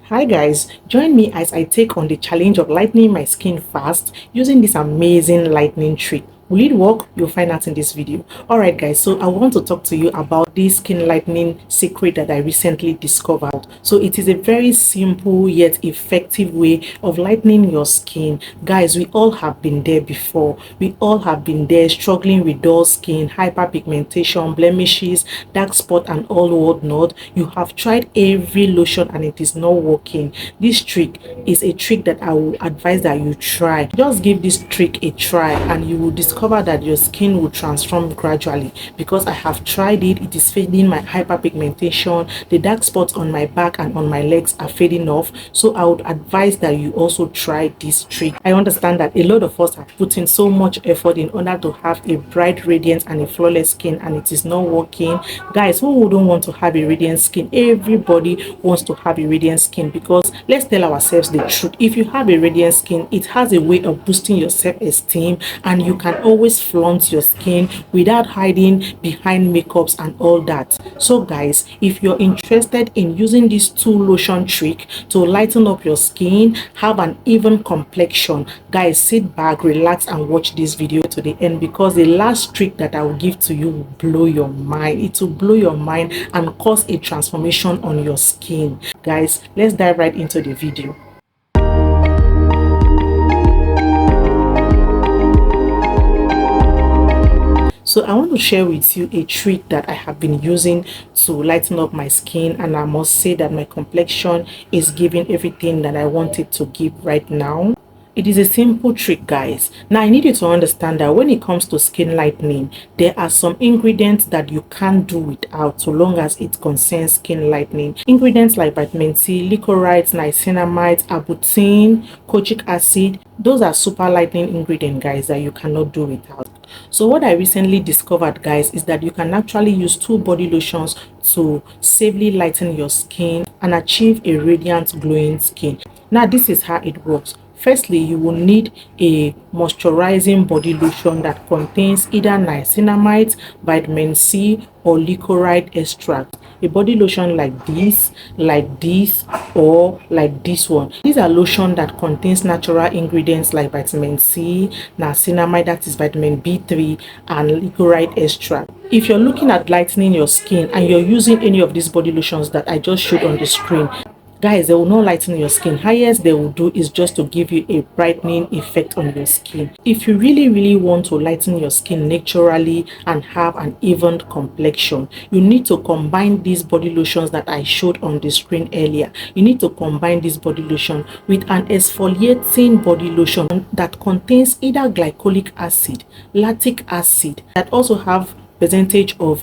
Hi guys, join me as I take on the challenge of lightening my skin fast using this amazing lightening trick. Will it work? You'll find out in this video. Alright guys, so I want to talk to you about this skin lightening secret that I recently discovered. So it is a very simple yet effective way of lightening your skin. Guys, we all have been there before. We all have been there struggling with dull skin, hyperpigmentation, blemishes, dark spot and all whatnot. You have tried every lotion and it is not working. This trick is a trick that I will advise that you try. Just give this trick a try and you will discover that your skin will transform gradually, because I have tried it. It is fading my hyperpigmentation. The dark spots on my back and on my legs are fading off. So I would advise that you also try this trick. I understand that a lot of us have put in so much effort in order to have a bright, radiant and a flawless skin, and it is not working. Guys, who wouldn't want to have a radiant skin? Everybody wants to have a radiant skin, because let's tell ourselves the truth. If you have a radiant skin, it has a way of boosting your self-esteem, and you can always flaunt your skin without hiding behind makeups and all that. So guys, if you're interested in using this lotion trick to lighten up your skin, have an even complexion, guys, sit back, relax and watch this video to the end, because the last trick that I will give to you will blow your mind. It will blow your mind and cause a transformation on your skin. Guys, let's dive right into the video. So I want to share with you a trick that I have been using to lighten up my skin, and I must say that my complexion is giving everything that I want it to give right now. It is a simple trick, guys. Now I need you to understand that when it comes to skin lightening, there are some ingredients that you can't do without, so long as it concerns skin lightening. Ingredients like vitamin C, licorice, niacinamide, arbutin, kojic acid, those are super lightening ingredients, guys, that you cannot do without. So what I recently discovered, guys, is that you can actually use 2 body lotions to safely lighten your skin and achieve a radiant, glowing skin. Now this is how it works. Firstly, you will need a moisturizing body lotion that contains either niacinamide, vitamin C or licorice extract. A body lotion like this, or like this one. These are lotion that contains natural ingredients like vitamin C, niacinamide, that is vitamin B3, and licorice extract. If you're looking at lightening your skin and you're using any of these body lotions that I just showed on the screen, guys, they will not lighten your skin. Highest they will do is just to give you a brightening effect on your skin. If you really want to lighten your skin naturally and have an even complexion, you need to combine these body lotions that I showed on the screen earlier. You need to combine this body lotion with an exfoliating body lotion that contains either glycolic acid, lactic acid, that also have percentage of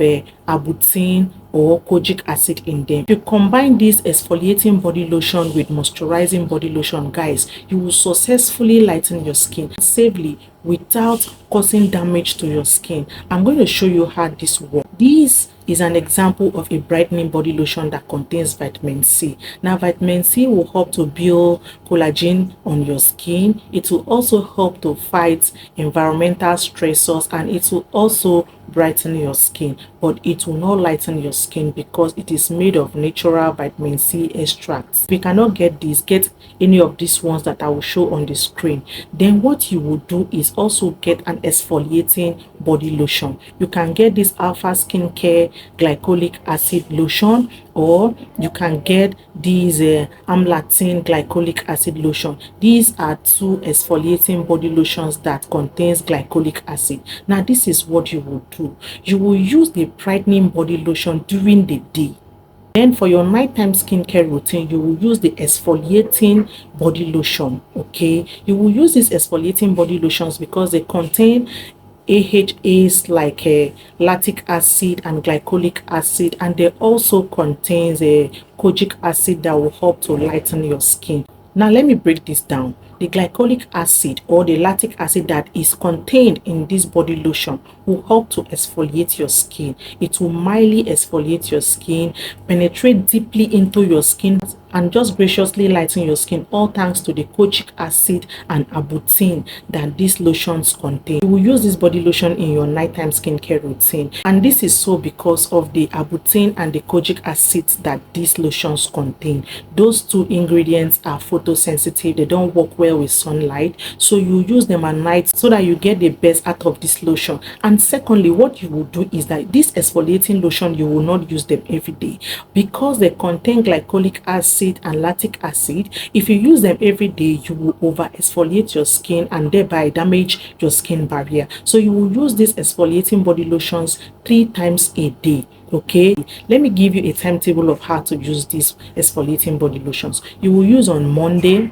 arbutin or kojic acid in them. If you combine this exfoliating body lotion with moisturizing body lotion, guys, you will successfully lighten your skin safely without causing damage to your skin. I'm going to show you how this works. This is an example of a brightening body lotion that contains vitamin C. Now vitamin C will help to build collagen on your skin. It will also help to fight environmental stressors, and it will also brighten your skin, but it will not lighten your skin because it is made of natural vitamin C extracts. If you cannot get this, get any of these ones that I will show on the screen. Then what you will do is also get an exfoliating body lotion. You can get this Alpha Skincare glycolic acid lotion, or you can get these amlatin glycolic acid lotion. These are 2 exfoliating body lotions that contains glycolic acid. Now this is what you will do. You will use the brightening body lotion during the day. Then for your nighttime skincare routine, you will use the exfoliating body lotion. Okay, you will use these exfoliating body lotions because they contain AHAs like lactic acid and glycolic acid, and they also contains a kojic acid that will help to lighten your skin. Now let me break this down. The glycolic acid or the lactic acid that is contained in this body lotion will help to exfoliate your skin. It will mildly exfoliate your skin, penetrate deeply into your skin, and just graciously lighten your skin, all thanks to the kojic acid and arbutin that these lotions contain. You will use this body lotion in your nighttime skincare routine, and this is so because of the arbutin and the kojic acid that these lotions contain. Those two ingredients are photosensitive, they don't work well with sunlight, so you use them at night so that you get the best out of this lotion. And secondly, what you will do is that this exfoliating lotion, you will not use them every day because they contain glycolic acid and lactic acid. If you use them every day, you will over exfoliate your skin and thereby damage your skin barrier. So you will use these exfoliating body lotions 3 times a day. Okay, let me give you a timetable of how to use these exfoliating body lotions. You will use on Monday,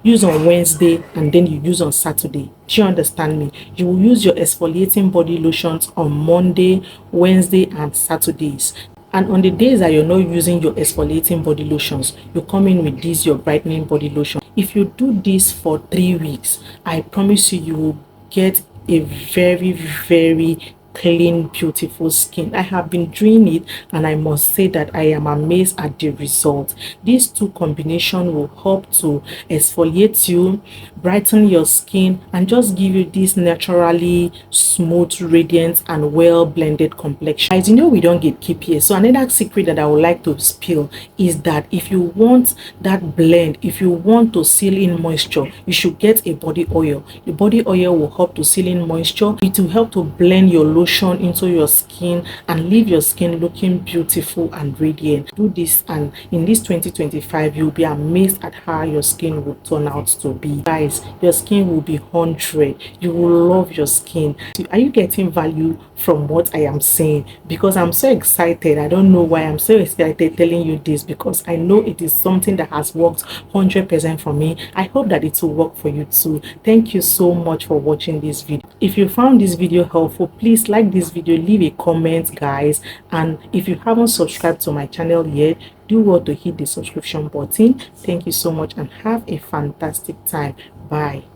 use on Wednesday, and then you use on Saturday. Do you understand me? You will use your exfoliating body lotions on Monday, Wednesday, and Saturdays. And on the days that you're not using your exfoliating body lotions, you come in with this your brightening body lotion. If you do this for 3 weeks, I promise you, you will get a very clean, beautiful skin. I have been doing it, and I must say that I am amazed at the result. These two combination will help to exfoliate you, brighten your skin, and just give you this naturally smooth, radiant, and well blended complexion. As you know, we don't get keep here. So another secret that I would like to spill is that if you want that blend, if you want to seal in moisture, you should get a body oil. The body oil will help to seal in moisture. It will help to blend your lotion into your skin and leave your skin looking beautiful and radiant. Do this, and in this 2025, you'll be amazed at how your skin will turn out to be. Guys, your skin will be 100. You will love your skin. Are you getting value from what I am saying? Because I'm so excited. I don't know why I'm so excited telling you this, because I know it is something that has worked 100% for me. I hope that it will work for you too. Thank you so much for watching this video. If you found this video helpful, please like this video, leave a comment, guys. And if you haven't subscribed to my channel yet, do well to hit the subscription button. Thank you so much and have a fantastic time. Bye.